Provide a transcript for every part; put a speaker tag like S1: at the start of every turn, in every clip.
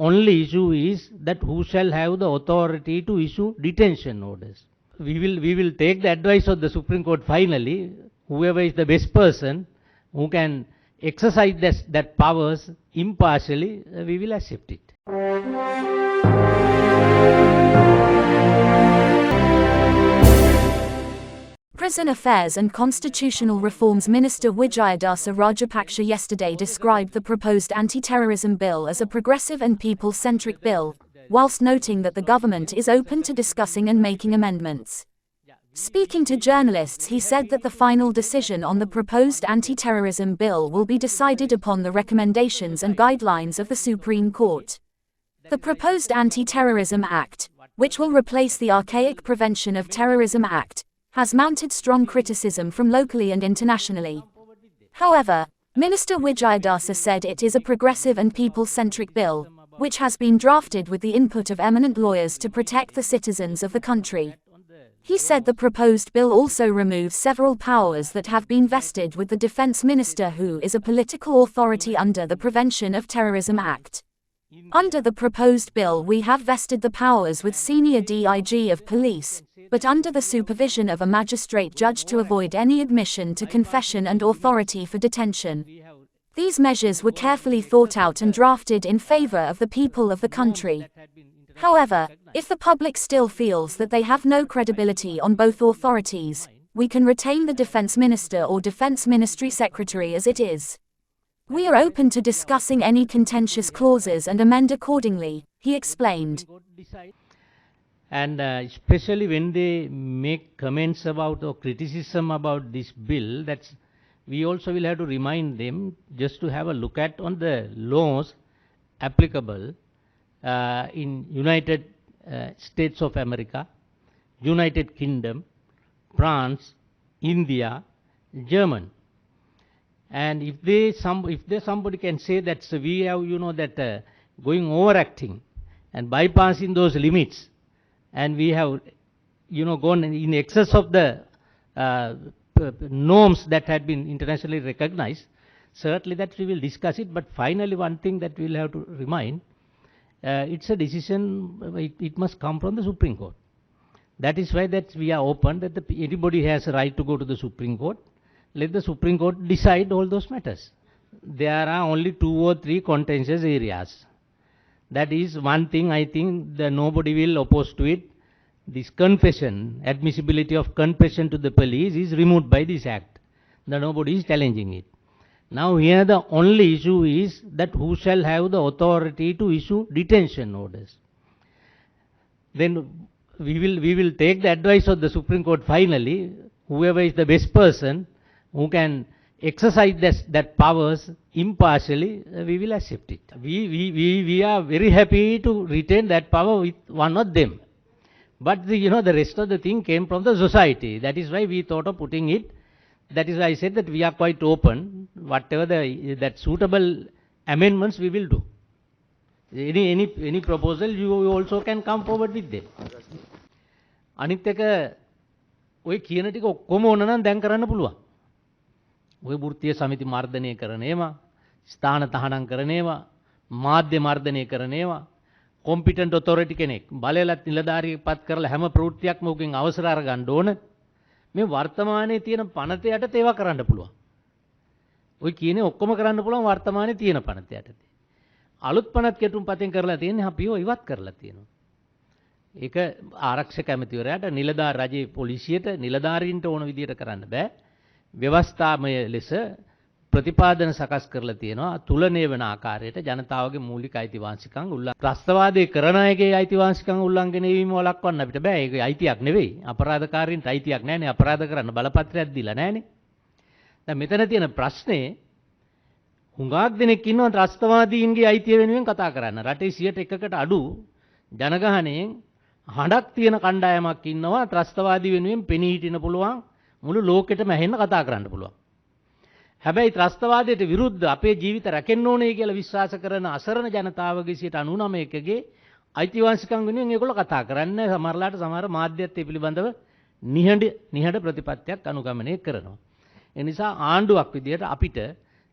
S1: only issue is that who shall have the authority to issue detention orders. We will take the advice of the Supreme Court finally. Whoever is the best person who can exercise that powers impartially, we will accept it.
S2: Prison Affairs and Constitutional Reforms Minister Wijeyadasa Rajapakshe yesterday described the proposed Anti-Terrorism Bill as a progressive and people-centric bill, whilst noting that the government is open to discussing and making amendments. Speaking to journalists, he said that the final decision on the proposed anti-terrorism bill will be decided upon the recommendations and guidelines of the Supreme Court. The proposed Anti-Terrorism Act, which will replace the archaic Prevention of Terrorism Act, has mounted strong criticism from locally and internationally. However, Minister Wijeyadasa said it is a progressive and people-centric bill, which has been drafted with the input of eminent lawyers to protect the citizens of the country. He said the proposed bill also removes several powers that have been vested with the Defence Minister, who is a political authority under the Prevention of Terrorism Act. Under the proposed bill, we have vested the powers with senior DIG of police, but under the supervision of a magistrate judge to avoid any admission to confession and authority for detention. These measures were carefully thought out and drafted in favor of the people of the country. However, if the public still feels that they have no credibility on both authorities, we can retain the Defence Minister or Defence Ministry Secretary as it is. We are open to discussing any contentious clauses and amend accordingly, he explained.
S1: And especially when they make comments about or criticism about this bill, we also will have to remind them just to have a look at on the laws applicable in United States of America, United Kingdom, France, India, Germany. And if somebody can say that we have, going overacting and bypassing those limits, and we have, gone in excess of the norms that had been internationally recognized, certainly that we will discuss it. But finally, one thing that we will have to remind, it's a decision, it must come from the Supreme Court. That is why that we are open, that anybody has a right to go to the Supreme Court. Let the Supreme Court decide all those matters. There are only 2 or 3 contentious areas. That is one thing I think that nobody will oppose to it. This confession, admissibility of confession to the police is removed by this act. That nobody is challenging it. Now here the only issue is that who shall have the authority to issue detention orders. Then we will take the advice of the Supreme Court finally. Whoever is the best person who can exercise that powers impartially, we will accept it. We are very happy to retain that power with one of them. But the rest of the thing came from the society. That is why we thought of putting it. That is why I said that we are quite open. Whatever that suitable amendments we will do. Any proposal you also can come forward with them. අනිත් එක ඔය කියන ටික ඔක්කොම ඕන නම් දැන් කරන්න පුළුවන්. ඔය වෘත්තීය සමිති මර්ධනය කරන ඒවා, ස්ථාන තහනම් කරන ඒවා, මාධ්‍ය මර්ධනය කරන ඒවා, කොම්පිටන්ට් ඔතොරිටි කෙනෙක් බලයලත් නිලධාරියෙක්පත් කරලා හැම ප්‍රවෘත්තියක්ම උගෙන් අවසර අරගන්න ඕන. මේ වර්තමානයේ තියෙන පනත යටතේ ඒවා කරන්න පුළුවන්. ඔය කියන්නේ ඔක්කොම කරන්න පුළුවන් වර්තමානයේ තියෙන පනත යටතේ. අලුත් පනත් කෙටුම් පතෙන් කරලා තියෙන්නේ අපි ඒවා ඉවත් කරලා තියෙනවා. ඒක ආරක්ෂක ඇමතිවරයාට නිලධාර රජයේ පොලිසියට නිලධාරීන්ට ඕන විදියට කරන්න බෑ. ව්‍යවස්ථාමය ලෙස ප්‍රතිපාදන සකස් කරලා තියෙනවා තුලණය වෙන ආකාරයට ජනතාවගේ මූලික අයිතිවාසිකම් උල්ලංඝනය. ත්‍රස්තවාදී කරන අයගේ අයිතිවාසිකම් උල්ලංඝනය වීම වළක්වන්න අපිට බෑ. ඒක අයිතියක් නෙවෙයි. අපරාධකාරීන්ට අයිතියක් නැහැනේ. අපරාධ කරන්න බලපත්‍රයක් දීලා නැහැනේ. දැන් මෙතන තියෙන ප්‍රශ්නේ හුඟක් දෙනෙක් ඉන්නවා ත්‍රස්තවාදීන්ගේ අයිතිය වෙනුවෙන් කතා කරන්න. රටේ 100%කට අඩු ජනගහණයෙන් හඬක් තියෙන කණ්ඩායමක් ඉන්නවා ත්‍රස්තවාදී වෙනුවෙන් පෙනී හිටින්න පුළුවන් මුළු ලෝකෙටම ඇහෙන්න කතා කරන්න පුළුවන්. හැබැයි ත්‍රස්තවාදයට විරුද්ධ අපේ ජීවිත රැකෙන්න ඕනේ කියලා විශ්වාස කරන අසරණ ජනතාවගේ 99%ගේ අයිතිවාසිකම් වෙනුවෙන් ඒගොල්ලෝ කතා කරන්නේ. සමහරලාට සමහර මාධ්‍යත් ඒ පිළිබඳව නිහඬ ප්‍රතිපත්තියක් අනුගමනය කරනවා. ඒ නිසා ආණ්ඩුවක් විදියට අපිට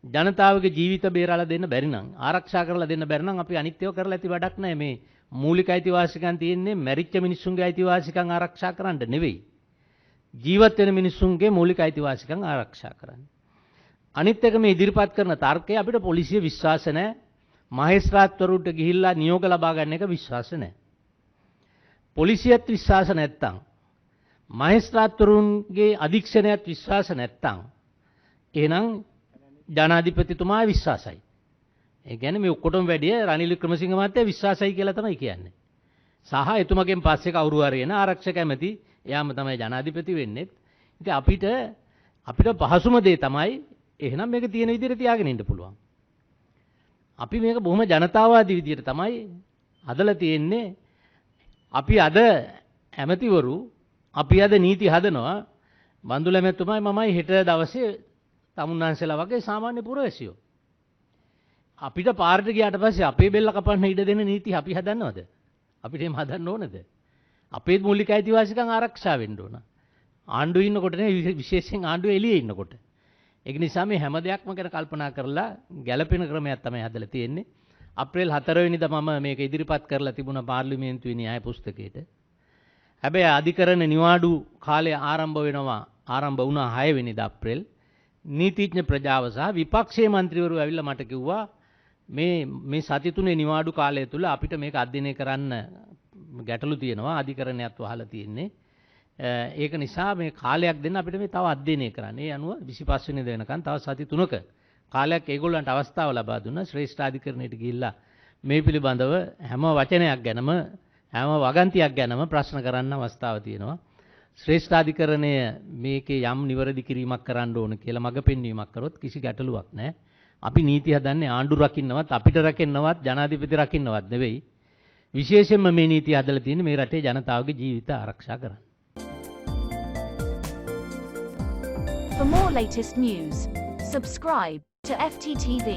S1: ජනතාවගේ ජීවිත බේරලා දෙන්න බැරි නම් ආරක්ෂා කරලා දෙන්න බැරි නම් අපි අනිත් ඒවා කරලා ඇති වැඩක් නැහැ. මේ මූලික අයිතිවාසිකම් තියෙන්නේ මැරිච්ච මිනිස්සුන්ගේ අයිතිවාසිකම් ආරක්ෂා කරන්න නෙවෙයි. ජීවත් වෙන මිනිස්සුන්ගේ මූලික අයිතිවාසිකම් ආරක්ෂා කරන්න. අනිත් එක මේ ඉදිරිපත් කරන තර්කය අපිට පොලිසිය විශ්වාස නැහැ. මහේස්ත්‍රාත්වරුන්ට ගිහිල්ලා නියෝග ලබා ගන්න එක විශ්වාස නැහැ. පොලිසියත් විශ්වාස නැත්තම් මහේස්ත්‍රාත්වරුන්ගේ අධීක්ෂණයත් විශ්වාස නැත්තම් එහෙනම් ජනාධිපතිතුමා විශ්වාසයි. ඒ කියන්නේ මේ ඔක්කොටම වැඩිය රනිල් වික්‍රමසිංහ මහත්තයා විශ්වාසයි කියලා තමයි කියන්නේ. සහ එතුමගෙන් පස්සේ කවුරු හරි එන ආරක්ෂක ඇමති එයාම තමයි ජනාධිපති වෙන්නේ. ඉතින් අපිට පහසුම දේ තමයි එහෙනම් මේක තියෙන විදිහට තියාගෙන ඉන්න පුළුවන්. අපි මේක බොහොම ජනතාවාදී විදිහට තමයි හදලා තියෙන්නේ. අපි අද ඇමතිවරු අපි අද නීති හදනවා. බන්දුල ඇමතුමයි මමයි හෙට දවසේ තමුන්නාන්සලා වගේ සාමාන්‍ය පුරවැසියෝ. අපිට පාරට ගියාට පස්සේ අපේ බෙල්ල කපන්න ඉඩ දෙන නීති අපි හදන්නවද? අපිට එහෙම හදන්න ඕනද? අපේ මූලික අයිතිවාසිකම් ආරක්ෂා වෙන්න ඕන. ආණ්ඩුවේ ඉන්නකොට නේ විශේෂයෙන් ආණ්ඩුවේ එළියේ ඉන්නකොට. ඒක නිසා මේ හැම දෙයක්ම ගැන කල්පනා කරලා ගැළපෙන ක්‍රමයක් තමයි හදලා තියෙන්නේ. අප්‍රේල් 4 වෙනිදා මම මේක ඉදිරිපත් කරලා තිබුණා පාර්ලිමේන්තුවේ න්‍යාය පුස්තකයට. හැබැයි අධිකරණ නිවාඩු කාලය ආරම්භ වුණා 6 වෙනිදා අප්‍රේල්. නීතිඥ ප්‍රජාව සහ විපක්ෂයේ മന്ത്രിවරු ඇවිල්ලා මට කිව්වා මේ සති තුනේ නිවාඩු කාලය තුල අපිට මේක අධ්‍යයනය කරන්න ගැටලු තියෙනවා. අධිකරණයත් වහලා තියෙන්නේ. ඒක නිසා මේ කාලයක් දෙන්න අපිට මේ තව අධ්‍යයනය කරන්න. ඒ අනුව 25 වෙනිදා වෙනකන් තව සති 3ක කාලයක් ඒගොල්ලන්ට අවස්ථාව ලබා දුන්නා. ශ්‍රේෂ්ඨ අධිකරණයට ගිහිල්ලා මේ පිළිබඳව හැම වචනයක් ගැනම හැම වගන්තියක් ගැනම ප්‍රශ්න කරන්න අවස්ථාව තියෙනවා. ශ්‍රේෂ්ඨ අධිකරණය මේකේ යම් නිවැරදි කිරීමක් කරන්න ඕන කියලා මඟ පෙන්වීමක් කරොත් කිසි ගැටලුවක් නැහැ. අපි නීති හදන්නේ ආණ්ඩු රකින්නවත් අපිට රකින්නවත් ජනාධිපති රකින්නවත් නෙවෙයි. විශේෂයෙන්ම මේ නීතිය හදලා තියෙන්නේ මේ රටේ ජනතාවගේ ජීවිත ආරක්ෂා කරන්න.
S2: For more latest news, subscribe to FTTV.